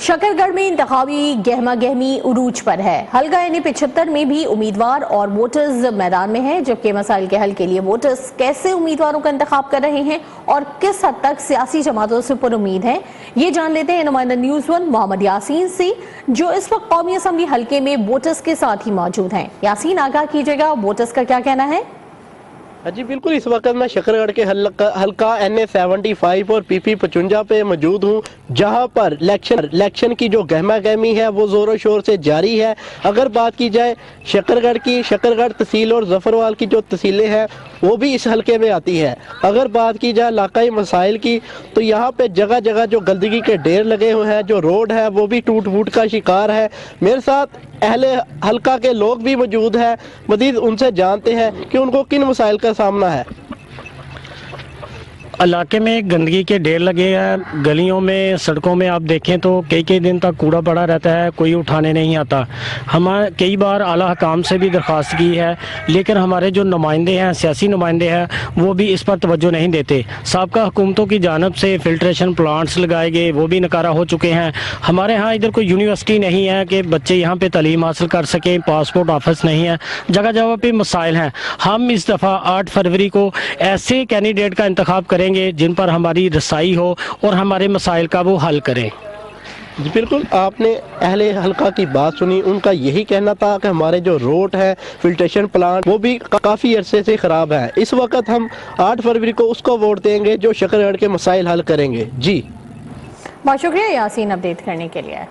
शकरगढ़ में इंतखाबी गहमा गहमी उरूज पर है। हल्का यानी 75 में भी उम्मीदवार और वोटर्स मैदान में हैं, जबकि मसाइल के हल के लिए वोटर्स कैसे उम्मीदवारों का इंतखाब कर रहे हैं और किस हद तक सियासी जमातों से पुरुम्मीद हैं, ये जान लेते हैं नुमाइंदा न्यूज़ वन मोहम्मद यासीन से, जो इस वक्त कौमी असम्बली हल्के में वोटर्स के साथ ही मौजूद हैं। यासीन, आगाह कीजिएगा, वोटर्स का क्या कहना है? जी बिल्कुल, इस वक्त मैं शकरगढ़ के हल्का NA 75 और PP 55 पे मौजूद हूँ, जहाँ पर इलेक्शन की जो गहमा गहमी है वो ज़ोरों शोर से जारी है। अगर बात की जाए शकरगढ़ तहसील और जफरवाल की जो तहसीलें हैं वो भी इस हल्के में आती है। अगर बात की जाए इलाकाई मसाइल की, तो यहाँ पे जगह जगह जो गंदगी के ढेर लगे हुए हैं, जो रोड है वो भी टूट फूट का शिकार है। मेरे साथ अहले हल्का के लोग भी मौजूद हैं, मजीद उनसे जानते हैं कि उनको किन मसाइल का सामना है। इलाके में गंदगी के ढेर लगे हैं, गलियों में सड़कों में आप देखें तो कई दिन तक कूड़ा पड़ा रहता है, कोई उठाने नहीं आता। हम कई बार आला हकाम से भी दरख्वास्त की है, लेकिन हमारे जो नुमाइंदे हैं, सियासी नुमाइंदे हैं, वो भी इस पर तवज्जो नहीं देते। साबका हुकूमतों की जानब से फिल्ट्रेशन प्लांट्स लगाए गए, वो भी नकारा हो चुके हैं। हमारे यहाँ इधर कोई यूनिवर्सिटी नहीं है कि बच्चे यहाँ पे तालीम हासिल कर सकें, पासपोर्ट ऑफिस नहीं है, जगह जगह पे मसाइल हैं। हम इस दफ़ा 8 फरवरी को ऐसे कैंडिडेट का इंतखाब करेंगे जिन पर हमारी रसाई हो और हमारे मसाइल का वो हल करें। जी बिल्कुल, आपने अहले हल्का की बात सुनी। उनका यही कहना था कि हमारे जो रोड है, फिल्ट्रेशन प्लांट, वो भी काफ़ी अरसे से ख़राब है। इस वक्त हम 8 फरवरी को उसको वोट देंगे जो शकरगढ़ के मसाइल हल करेंगे। जी बहुत शुक्रिया यासीन अपडेट करने के लिए।